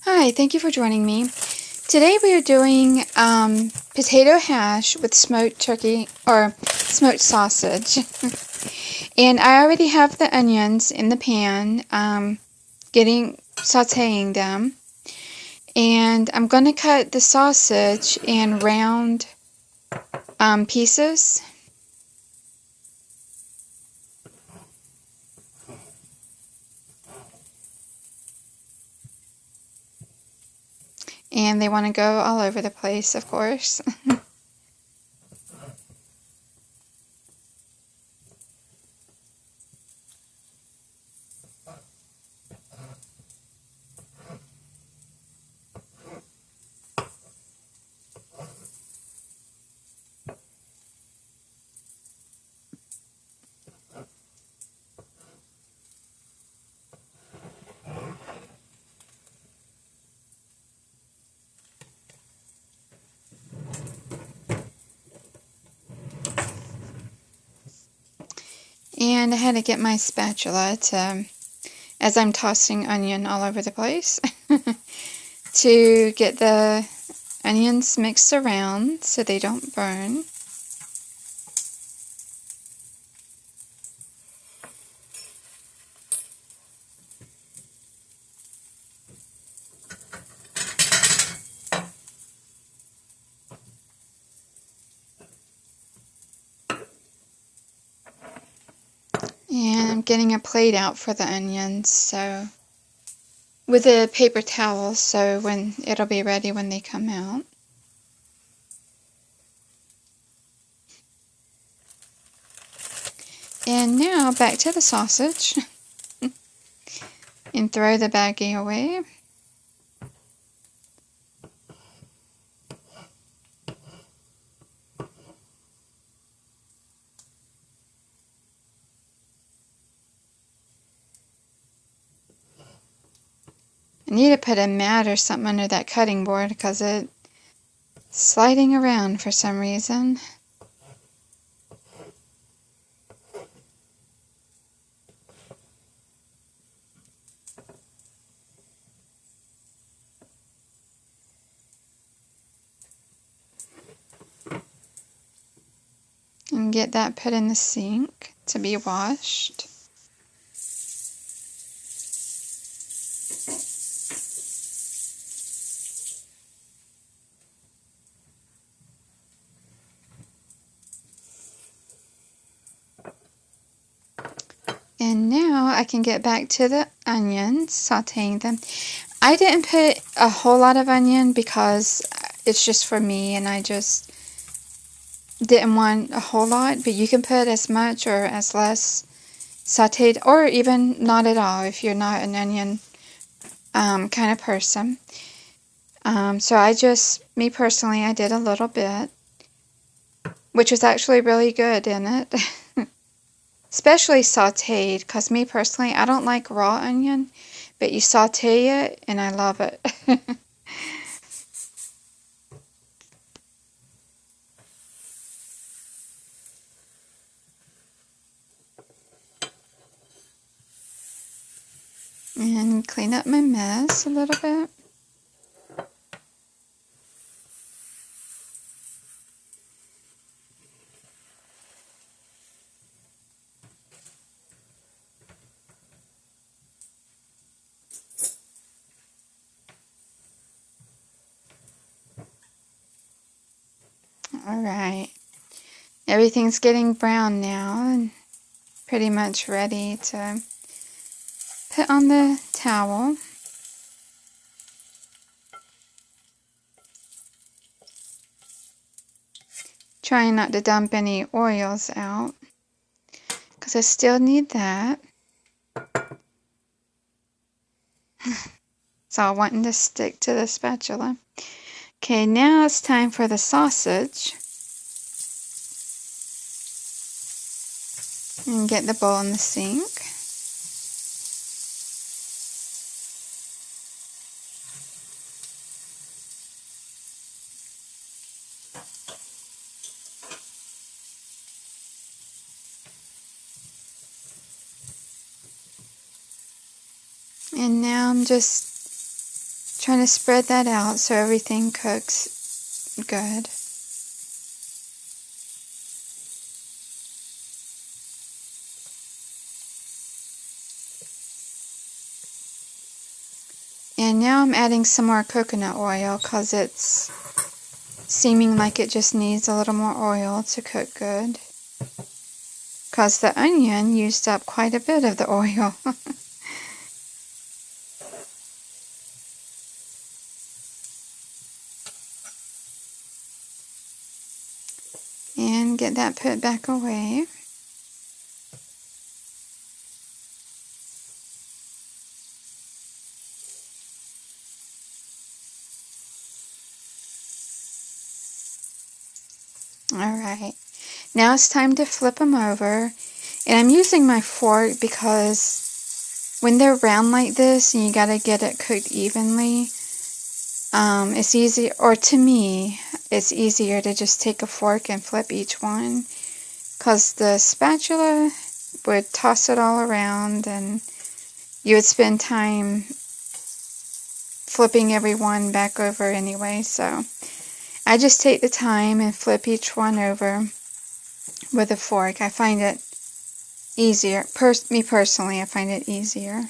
Hi, thank you for joining me. Today we are doing potato hash with smoked turkey or smoked sausage. And I already have the onions in the pan, sauteing them. And I'm going to cut the sausage in round pieces. And they want to go all over the place, of course. And I had to get my spatula to, as I'm tossing onion all over the place, to get the onions mixed around so they don't burn. And I'm getting a plate out for the onions, so with a paper towel, so when it'll be ready when they come out. And now back to the sausage and throw the baggie away. I need to put a mat or something under that cutting board because it's sliding around for some reason. And get that put in the sink to be washed. And now I can get back to the onions, sauteing them. I didn't put a whole lot of onion because it's just for me and I just didn't want a whole lot, but you can put as much or as less sauteed, or even not at all if you're not an onion kind of person. So me personally, I did a little bit, which was actually really good in it. Especially sauteed, because me personally, I don't like raw onion, but you saute it and I love it. And clean up my mess a little bit. Alright, everything's getting brown now and pretty much ready to put on the towel. Trying not to dump any oils out because I still need that. It's all wanting to stick to the spatula. Okay, now it's time for the sausage. And get the bowl in the sink. And now I'm just Trying to spread that out so everything cooks good. And now I'm adding some more coconut oil because it's seeming like it just needs a little more oil to cook good. Because the onion used up quite a bit of the oil. And get that put back away. Alright, now it's time to flip them over. And I'm using my fork because when they're round like this and you gotta get it cooked evenly, it's easy, or to me, it's easier to just take a fork and flip each one. Because the spatula would toss it all around and you would spend time flipping every one back over anyway. So I just take the time and flip each one over with a fork. I find it easier. Me personally, I find it easier.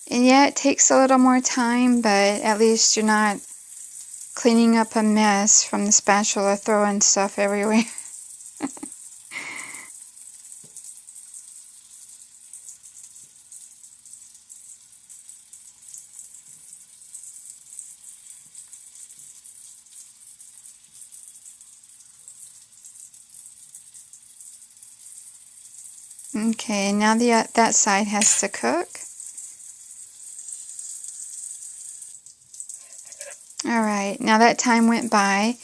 And yeah, it takes a little more time, but at least you're not cleaning up a mess from the spatula, throwing stuff everywhere. Okay, now that side has to cook. Alright, now that time went by,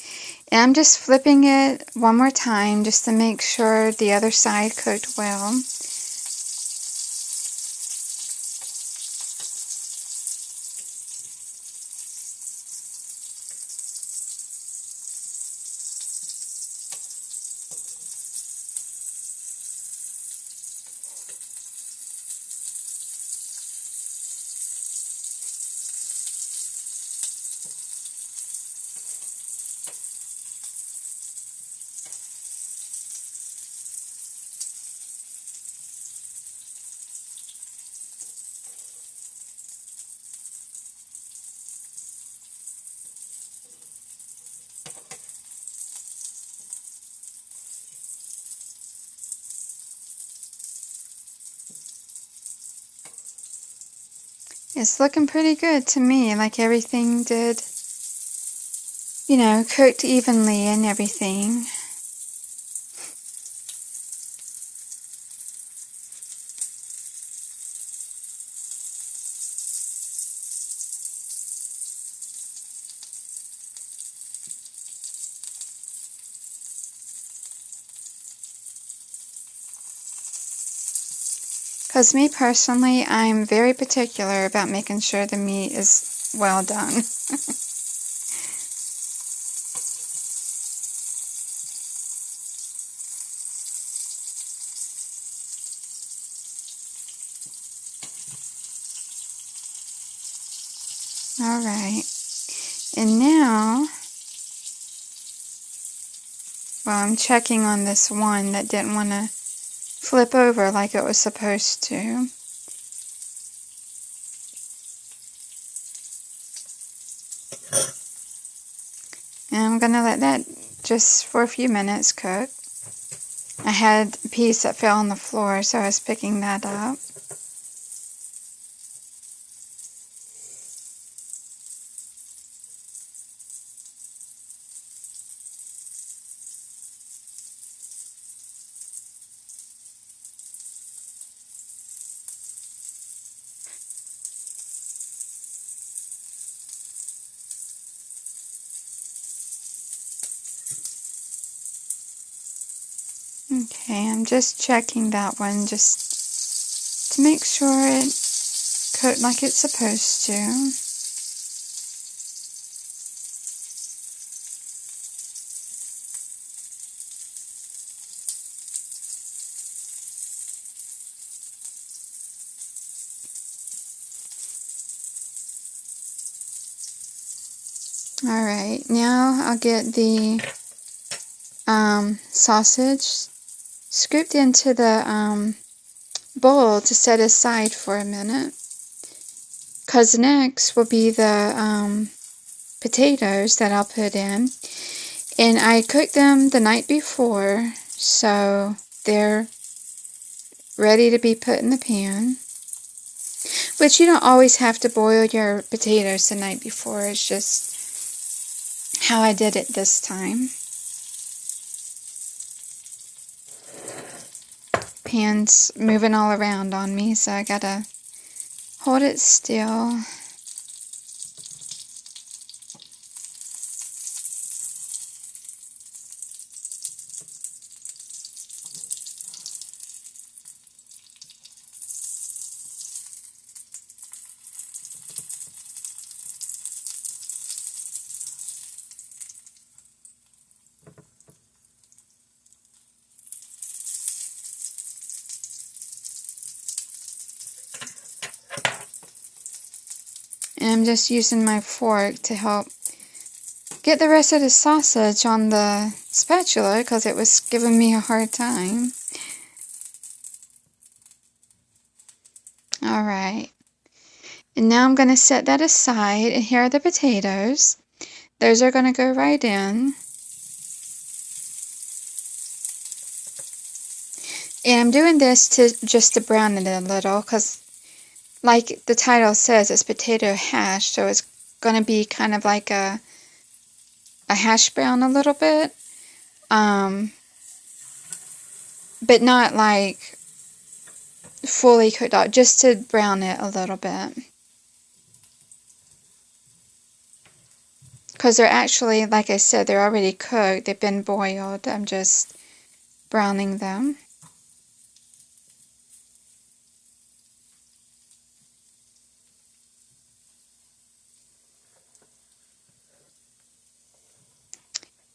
and I'm just flipping it one more time just to make sure the other side cooked well. It's looking pretty good to me, like everything did, you know, cooked evenly and everything. Because me personally, I'm very particular about making sure the meat is well done. Alright, and now, well, I'm checking on this one that didn't want to flip over like it was supposed to. And I'm going to let that just for a few minutes cook. I had a piece that fell on the floor, so I was picking that up. Okay, I'm just checking that one just to make sure it cooked like it's supposed to. Alright, now I'll get the sausage scooped into the bowl to set aside for a minute. Because next will be the potatoes that I'll put in. And I cooked them the night before, so they're ready to be put in the pan. Which you don't always have to boil your potatoes the night before, it's just how I did it this time. Pan's moving all around on me, so I gotta hold it still. And I'm just using my fork to help get the rest of the sausage on the spatula because it was giving me a hard time. Alright. And now I'm going to set that aside. And here are the potatoes. Those are going to go right in. And I'm doing this just to brown it a little because, like the title says, it's potato hash, so it's going to be kind of like a hash brown a little bit. But not like fully cooked out, just to brown it a little bit. Because they're actually, like I said, they're already cooked. They've been boiled. I'm just browning them.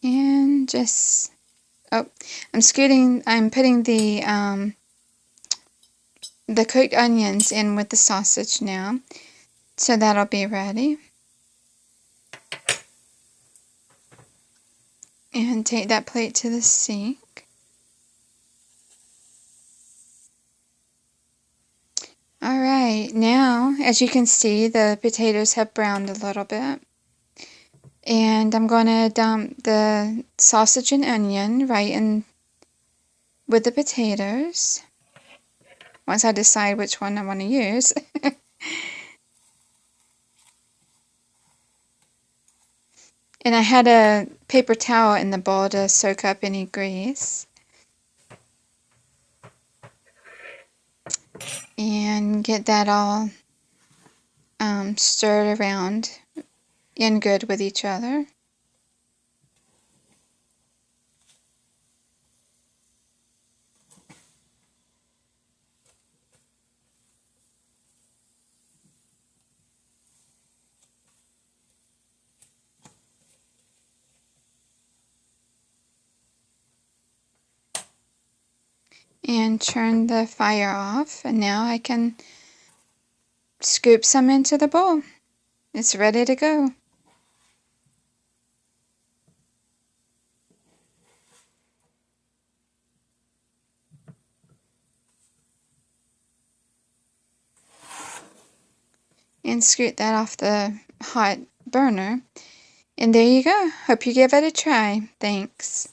And just, oh, I'm putting the cooked onions in with the sausage now. So that'll be ready. And take that plate to the sink. Alright, now, as you can see, the potatoes have browned a little bit. And I'm going to dump the sausage and onion right in with the potatoes. Once I decide which one I want to use. And I had a paper towel in the bowl to soak up any grease. And get that all stirred around and good with each other. And turn the fire off, and now I can scoop some into the bowl. It's ready to go. And scoot that off the hot burner. And there you go. Hope you give it a try. Thanks.